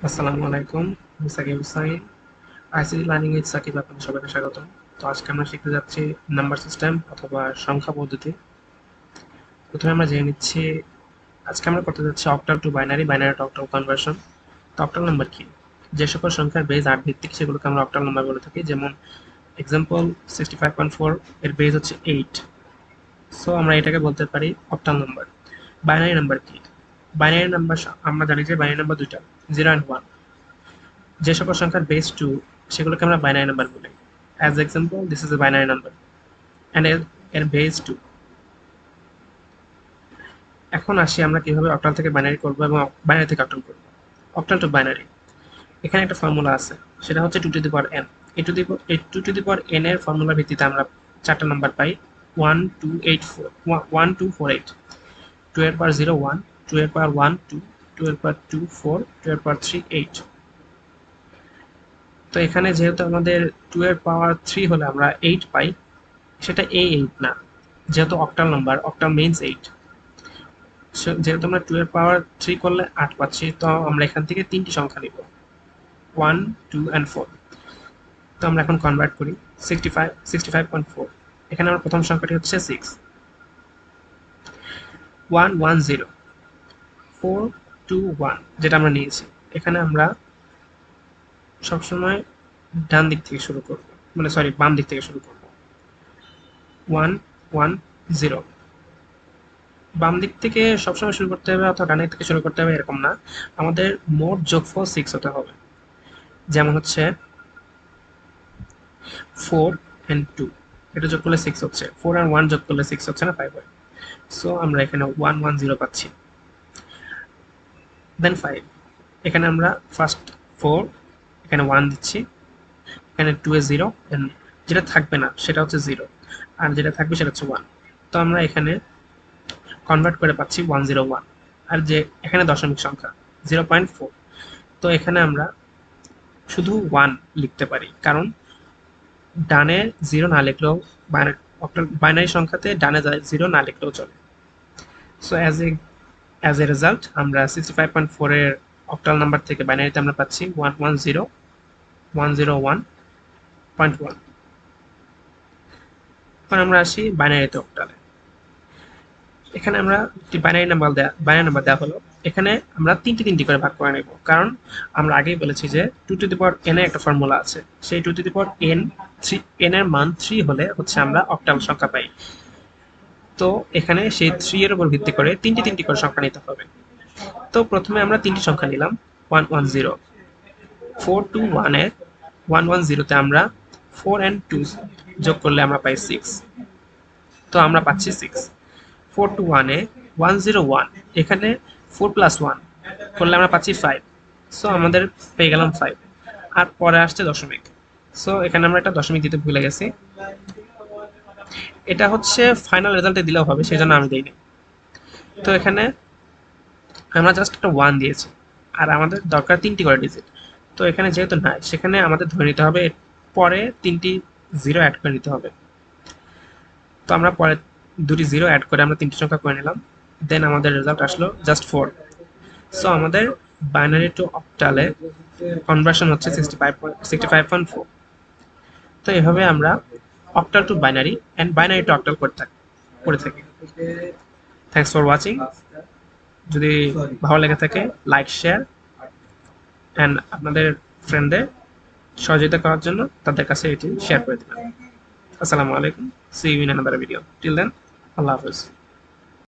আসসালামু আলাইকুম। আমি Sakib Hussain. ICT learning with Sakib আপনাদের সবাইকে স্বাগতম। তো আজকে আমরা শিখতে যাচ্ছি নাম্বার সিস্টেম অথবা সংখ্যা পদ্ধতি। প্রথমে আমরা জেনে নিচ্ছি আজকে আমরা করতে যাচ্ছি octal two binary, binary two octal conversion. তো অক্টাল নাম্বার কি? যে সকল সংখ্যার বেজ 8 ভিত্তিক সেগুলোকে আমরা অক্টাল নাম্বার বলে থাকি। যেমন এক্সাম্পল 65.4 এর বেজ হচ্ছে 8। সো আমরা এটাকে বলতে পারি অক্টাল নাম্বার। বাইনারি নাম্বার কি? বাইনারি নাম্বার আমরা জানি যে বাইনারি নাম্বার দুইটা, 0 অ্যান্ড 1। যে সকল সংখ্যার বেস 2 সেগুলোকে আমরা বাইনারি নাম্বার বলি। As example this is a binary number and এর বেস 2। এখন আসি আমরা কিভাবে অক্টাল থেকে বাইনারি করব এবং বাইনারি থেকে অক্টাল করব। অক্টাল টু বাইনারি, এখানে একটা ফর্মুলা আছে, সেটা হচ্ছে 2 টু দি পাওয়ার n। এই 2 টু দি পাওয়ার n এর ফর্মুলার ভিত্তিতে আমরা চারটা নাম্বার পাই, 1 2 8 4 1 2 4 8। 2 এর পাওয়ার 0 1, 2 এর পাওয়ার 1 2, 2 এর পাওয়ার 2 4, 2 এর পাওয়ার 3 8। তো এখানে যেহেতু আমাদের 2 এর পাওয়ার 3 হলে আমরা 8 পাই, সেটা A8 না, যেহেতু অক্টাল নাম্বার, অক্টাল মিনস 8। যেহেতু আমরা 2 এর পাওয়ার 3 করলে 8 পাচ্ছি, তো আমরা এখান থেকে তিনটি সংখ্যা নিব, 1 2 and 4। তো আমরা এখন কনভার্ট করি। 65.4, এখানে আমার প্রথম সংখ্যাটি হচ্ছে 6, 1 1 0, 4 2 1 যেটা আমরা নিয়েছি। এখানে আমরা সবসময় ডান দিক থেকে শুরু করব, মানে সরি বাম দিক থেকে শুরু করব। 1 1 0, বাম দিক থেকে সবসময় শুরু করতে হবে অথবা ডান দিক থেকে শুরু করতে হবে এরকম না, আমাদের মোট যোগফল 6 হতে হবে। যেমন হচ্ছে 4 and 2, এটা যোগ করলে 6 হচ্ছে, 4 and 1 যোগ করলে 6 হচ্ছে না, 5 হয়। সো আমরা এখানে 1 1 0 পাচ্ছি। দেন 5, এখানে আমরা ফার্স্ট 4, এখানে 1 দিচ্ছি, এখানে 2 এ 0, এন্ড যেটা থাকবে না সেটা হচ্ছে 0, আর যেটা থাকবে সেটা হচ্ছে 1। তো আমরা এখানে কনভার্ট করে পাচ্ছি 101। আর যে এখানে দশমিক সংখ্যা 0.4, তো এখানে আমরা শুধু 1 লিখতে পারি, কারণ ডানে 0 না লিখলেও, বাইনারি সংখ্যাতে ডানে 0 না লিখলেও চলে। সো অ্যাজ এ রেজাল্ট আমরা 65.4 এর অক্টাল নাম্বার থেকে বাইনারিতে আমরা পাচ্ছি 110.101.1। এখন আমরা আসি বাইনারিতে অক্টালে। এখানে আমরা বাইনারি নাম্বার দেওয়া হলো, এখানে আমরা তিনটি করে ভাগ করে নেব, কারণ আমরা আগেই বলেছি যে 2 টু দি পাওয়ার n এর একটা ফর্মুলা আছে। সেই 2 টু দি পাওয়ার n এর মান 3 হলে হচ্ছে আমরা অক্টাল সংখ্যা পাই। তো এখানে সেই 3 এর উপর ভিত্তি করে তিনটি করে সংখ্যা নিতে হবে। তো প্রথমে আমরা তিনটি সংখ্যা নিলাম, 110। 4 টু 1 এ 110 তে আমরা 4 and 2 যোগ করলে আমরা পাই 6। তো আমরা পাচ্ছি 6। 4 টু 1 এ 101, এখানে 4 প্লাস 1 করলে আমরা পাচ্ছি 5। সো আমাদের পেয়ে গেলাম 5। আর পরে আসছে দশমিক। সো এখানে আমরা একটা দশমিক দিতে ভুলে গেছি, এটা হচ্ছে ফাইনাল রেজাল্টে দিলেও হবে, সেই জন্য আমি দিইনি। তো এখানে আমরা জাস্ট একটা 1 দিয়েছি, আর আমাদের দরকার তিনটি করে ডিজিট। তো এখানে যেহেতু নাই, সেখানে আমাদের ধরে নিতে হবে পরে তিনটি 0 অ্যাড করে নিতে হবে। তো আমরা পরে দুটি 0 অ্যাড করে আমরা তিনটি সংখ্যা করে নিলাম। দেন আমাদের রেজাল্ট আসলো জাস্ট 4। সো আমাদের বাইনারি টু অক্টালে কনভার্সন হচ্ছে 65.4। তো এভাবে আমরা octal two binary and binary two octal করে থাকি। Thanks for watching. যদি ভালো লেগে থাকে লাইক শেয়ার অ্যান্ড আপনাদের ফ্রেন্ডদের সহযোগিতা করার জন্য তাদের কাছে এটি শেয়ার করে দিবেন। আসসালামু আলাইকুম, see you in another video. Till then, আল্লাহ হাফেজ।